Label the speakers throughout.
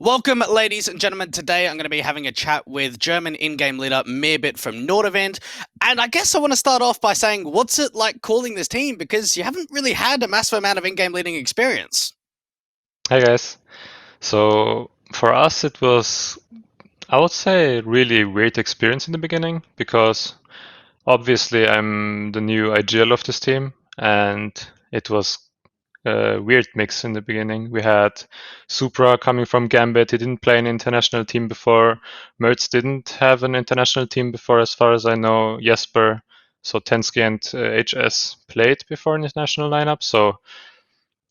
Speaker 1: Welcome, ladies and gentlemen. Today I'm going to be having a chat with German in-game leader Mirbit from Nordevent. And I guess I want to start off by saying, what's it like calling this team? Because you haven't really had a massive amount of in-game leading experience.
Speaker 2: Hey guys. So for us, it was, I would say, really weird experience in the beginning because obviously I'm the new IGL of this team, and it was a weird mix in the beginning. We had Supra coming from Gambit. He didn't play an international team before. Mertz didn't have an international team before, as far as I know. Jesper, so Tensky and HS played before in international lineup. So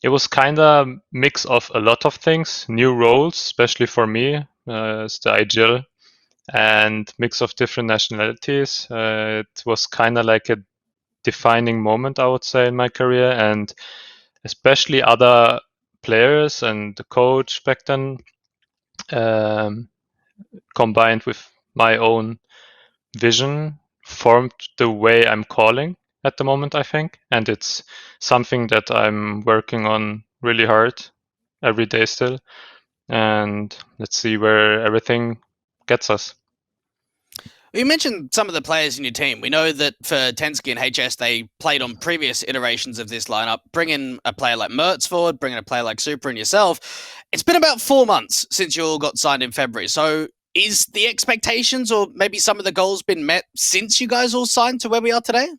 Speaker 2: it was kind of mix of a lot of things, new roles, especially for me as the IGL, and mix of different nationalities. It was kind of like a defining moment, I would say, in my career, and especially other players and the coach back then, um, combined with my own vision, formed the way I'm calling at the moment, I think. And it's something that I'm working on really hard every day still. And let's see where everything gets us.
Speaker 1: You mentioned some of the players in your team. We know that for Tensky and HS, they played on previous iterations of this lineup. Bring in a player like Mertz forward, bring in a player like Super and yourself. It's been about 4 months since you all got signed in February. So is the expectations or maybe some of the goals been met since you guys all signed to where we are today?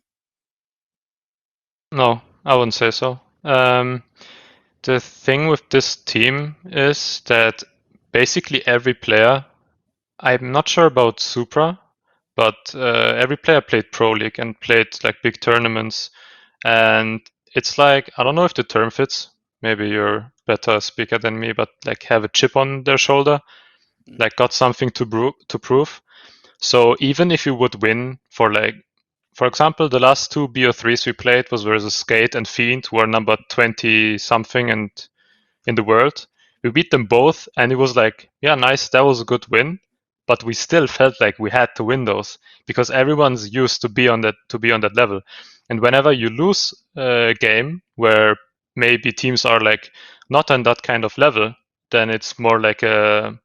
Speaker 2: No, I wouldn't say so. The thing with this team is that basically every player, I'm not sure about Supra, but every player played Pro League and played like big tournaments. And it's like, I don't know if the term fits. Maybe you're better speaker than me, but like have a chip on their shoulder, like got something to prove. So even if you would win for like, for example, the last two BO3s we played was versus Skate and Fiend, who are number 20 something and in the world. We beat them both, and it was like, yeah, nice, that was a good win. But we still felt like we had to win those because everyone's used to be on that level. And whenever you lose a game where maybe teams are like not on that kind of level, then it's more like a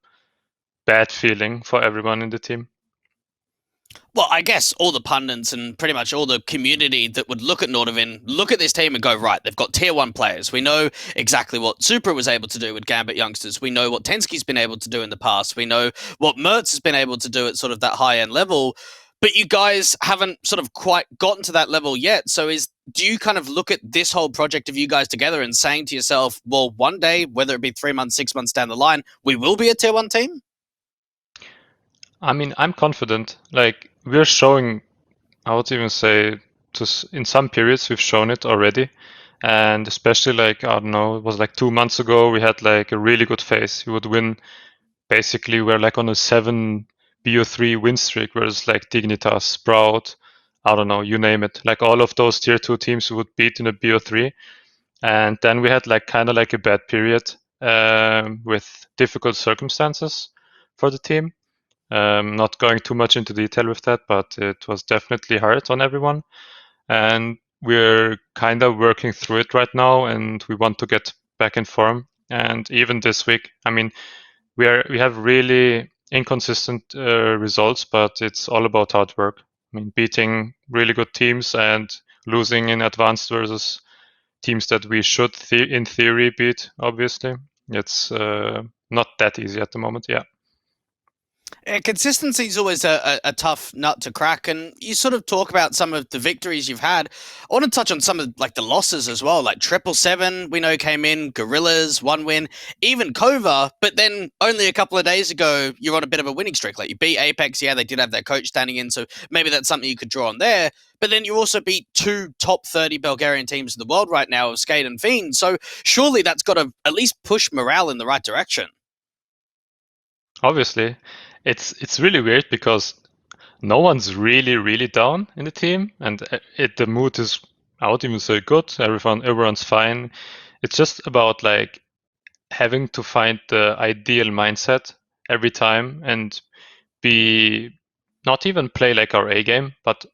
Speaker 2: bad feeling for everyone in the team.
Speaker 1: Well, I guess all the pundits and pretty much all the community that would look at Nordovin look at this team and go, right, they've got tier one players. We know exactly what Super was able to do with Gambit youngsters. We know what Tensky's been able to do in the past. We know what Mertz has been able to do at sort of that high end level. But you guys haven't sort of quite gotten to that level yet. So do you kind of look at this whole project of you guys together and saying to yourself, well, one day, whether it be 3 months, 6 months down the line, we will be a tier one team?
Speaker 2: I mean, I'm confident. Like we're showing, I would even say, in some periods we've shown it already, and especially like I don't know, it was like 2 months ago we had like a really good phase. We would win. Basically, we're like on a seven BO3 win streak, whereas like Dignitas, Sprout, I don't know, you name it. Like all of those tier two teams we would beat in a BO3, and then we had like kind of like a bad period with difficult circumstances for the team. Not going too much into detail with that, but it was definitely hard on everyone. And we're kind of working through it right now, and we want to get back in form. And even this week, I mean, we have really inconsistent results, but it's all about hard work. I mean, beating really good teams and losing in advanced versus teams that we should, in theory, beat. Obviously, it's not that easy at the moment. Yeah.
Speaker 1: Yeah, consistency is always a tough nut to crack, and you sort of talk about some of the victories you've had. I want to touch on some of like the losses as well, like 777. We know came in, Gorillas 1 win, even Kova. But then only a couple of days ago, you're on a bit of a winning streak. Like you beat Apex, yeah, they did have their coach standing in, so maybe that's something you could draw on there. But then you also beat two top 30 Bulgarian teams in the world right now of Skate and Fiend. So surely that's got to at least push morale in the right direction.
Speaker 2: Obviously, it's really weird because no one's really down in the team, and the mood is, I would even say, good. Everyone's fine. It's just about like having to find the ideal mindset every time and be not even play like our A game, but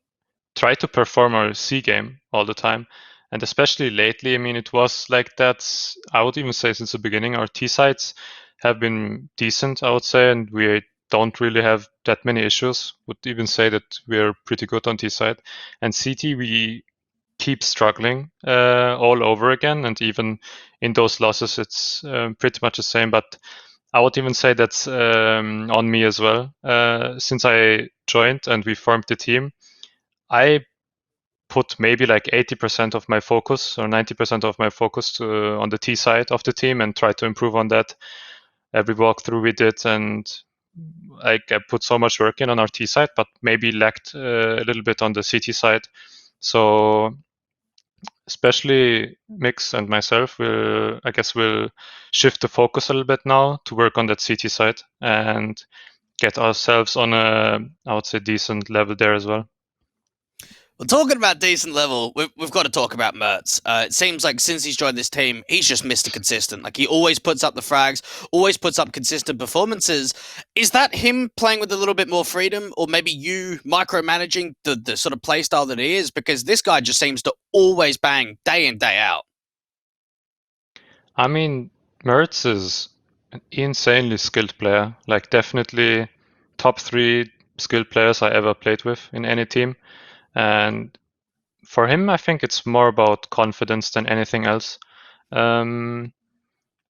Speaker 2: try to perform our C game all the time. And especially lately, I mean, it was like that. I would even say since the beginning, our T sides have been decent, I would say, and we don't really have that many issues. Would even say that we're pretty good on T side. And CT, we keep struggling all over again, and even in those losses, it's pretty much the same. But I would even say that's on me as well. Since I joined and we formed the team, I put maybe like 80% of my focus or 90% of my focus on the T side of the team and try to improve on that every walkthrough we did. And I put so much work in on our T side, but maybe lacked a little bit on the CT side. So especially Mix and myself will, I guess, will shift the focus a little bit now to work on that CT side and get ourselves on a, I would say, decent level there as well.
Speaker 1: Well, talking about decent level, we've got to talk about Mertz. It seems like since he's joined this team, he's just Mr. Consistent. Like, he always puts up the frags, always puts up consistent performances. Is that him playing with a little bit more freedom, or maybe you micromanaging the sort of play style that he is? Because this guy just seems to always bang day in, day out.
Speaker 2: I mean, Mertz is an insanely skilled player. Like, definitely top 3 skilled players I ever played with in any team. And for him, I think it's more about confidence than anything else. Um,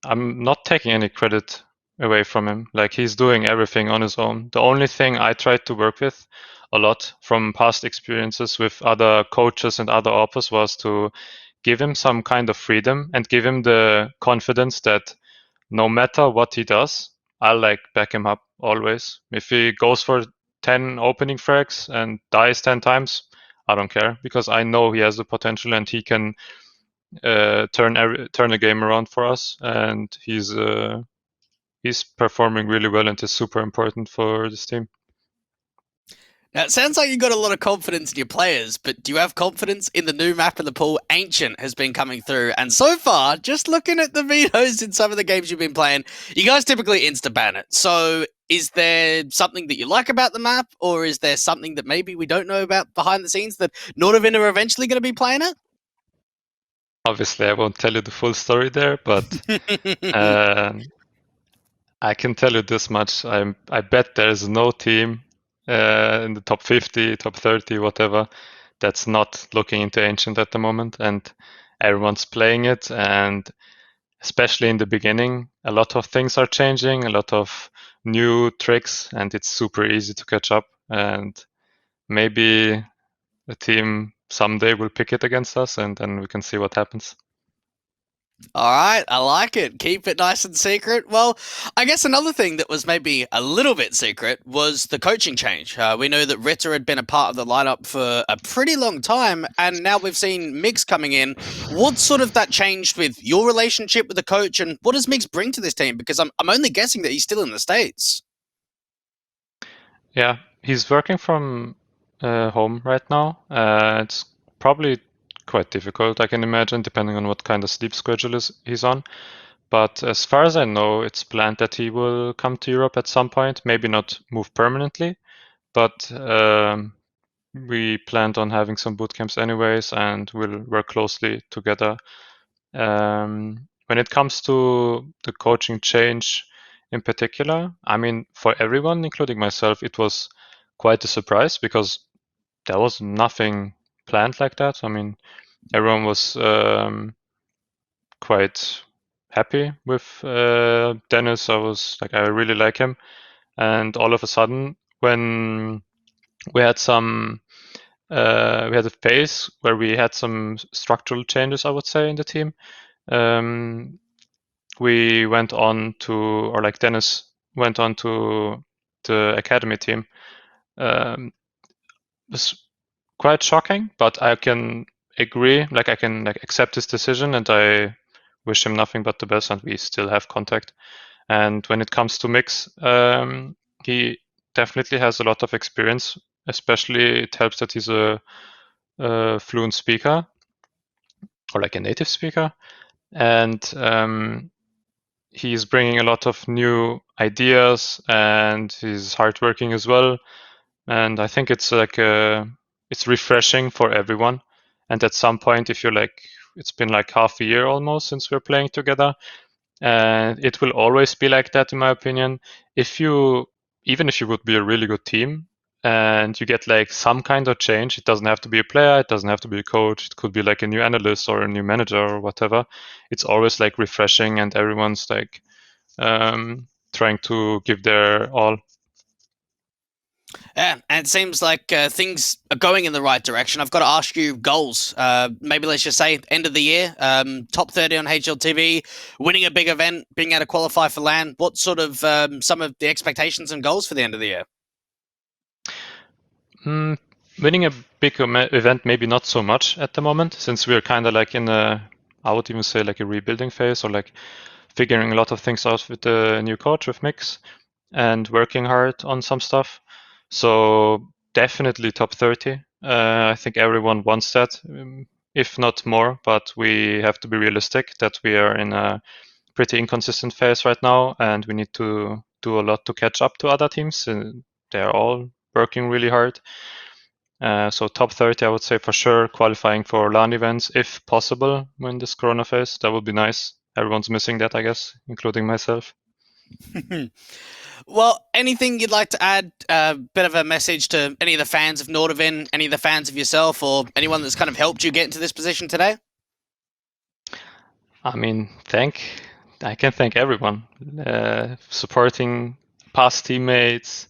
Speaker 2: I'm not taking any credit away from him. Like, he's doing everything on his own. The only thing I tried to work with a lot from past experiences with other coaches and other oppos was to give him some kind of freedom and give him the confidence that no matter what he does, I'll like back him up always. If he goes for 10 opening frags and dies 10 times, I don't care because I know he has the potential and he can turn a game around for us. And he's performing really well and is super important for this team.
Speaker 1: Now, it sounds like you've got a lot of confidence in your players, but do you have confidence in the new map in the pool? Ancient has been coming through, and so far, just looking at the vetoes in some of the games you've been playing, you guys typically insta-ban it. So is there something that you like about the map, or is there something that maybe we don't know about behind the scenes that Nordavin are eventually going to be playing it?
Speaker 2: Obviously, I won't tell you the full story there, but uh, I can tell you this much. I bet there's no team in the top 50, top 30, whatever, that's not looking into Ancient at the moment. And everyone's playing it. And especially in the beginning, a lot of things are changing, a lot of new tricks, and it's super easy to catch up. And maybe the team someday will pick it against us, and then we can see what happens.
Speaker 1: All right, I like it. Keep it nice and secret. Well, I guess another thing that was maybe a little bit secret was the coaching change. We know that Ritter had been a part of the lineup for a pretty long time, and now we've seen Mix coming in. What sort of that changed with your relationship with the coach, and what does Mix bring to this team? Because I'm only guessing that he's still in the States.
Speaker 2: Yeah, he's working from home right now. It's probably quite difficult, I can imagine, depending on what kind of sleep schedule he's on. But as far as I know, it's planned that he will come to Europe at some point. Maybe not move permanently, but we planned on having some boot camps anyways, and we'll work closely together. When it comes to the coaching change in particular, I mean, for everyone, including myself, it was quite a surprise because there was nothing planned like that. I mean, everyone was quite happy with Dennis. I was like, I really like him. And all of a sudden, when we had we had a phase where we had some structural changes, I would say, in the team. Um, we went on to, or like Dennis went on to the academy team. It was quite shocking, but I can agree, like I can like accept his decision, and I wish him nothing but the best, and we still have contact. And when it comes to Mix, he definitely has a lot of experience. Especially, it helps that he's a fluent speaker or like a native speaker, and he's bringing a lot of new ideas, and he's hardworking as well. And I think it's like it's refreshing for everyone. And at some point, if you're like, it's been like half a year almost since we're playing together. And it will always be like that, in my opinion. Even if you would be a really good team and you get like some kind of change, it doesn't have to be a player, it doesn't have to be a coach, it could be like a new analyst or a new manager or whatever. It's always like refreshing and everyone's like trying to give their all.
Speaker 1: Yeah, and it seems like things are going in the right direction. I've got to ask you goals. Maybe let's just say end of the year, top 30 on HLTV, winning a big event, being able to qualify for LAN. What sort of some of the expectations and goals for the end of the year?
Speaker 2: Winning a big event, maybe not so much at the moment, since we're kind of like in I would even say like a rebuilding phase, or like figuring a lot of things out with the new coach, with Mix, and working hard on some stuff. So definitely top 30. I think everyone wants that, if not more, but we have to be realistic that we are in a pretty inconsistent phase right now, and we need to do a lot to catch up to other teams. And they're all working really hard. So top 30, I would say for sure, qualifying for LAN events if possible when this Corona phase. That would be nice. Everyone's missing that, I guess, including myself.
Speaker 1: Well, anything you'd like to add? A bit of a message to any of the fans of Nordavin, any of the fans of yourself, or anyone that's kind of helped you get into this position today?
Speaker 2: I mean, I can thank everyone supporting past teammates,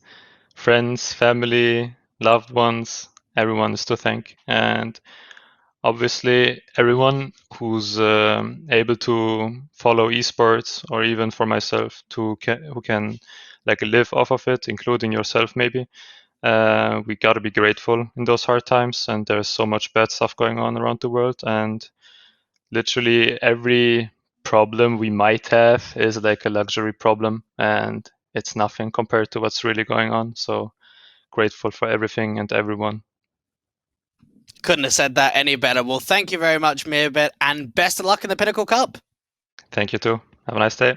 Speaker 2: friends, family, loved ones. Everyone is to thank, and obviously everyone who's able to follow esports, or even for myself who can like live off of it, including yourself maybe. We got to be grateful in those hard times, and there's so much bad stuff going on around the world, and literally every problem we might have is like a luxury problem, and it's nothing compared to what's really going on. So grateful for everything and everyone.
Speaker 1: Couldn't have said that any better. Well, thank you very much, Mirbit, and best of luck in the Pinnacle Cup.
Speaker 2: Thank you too. Have a nice day.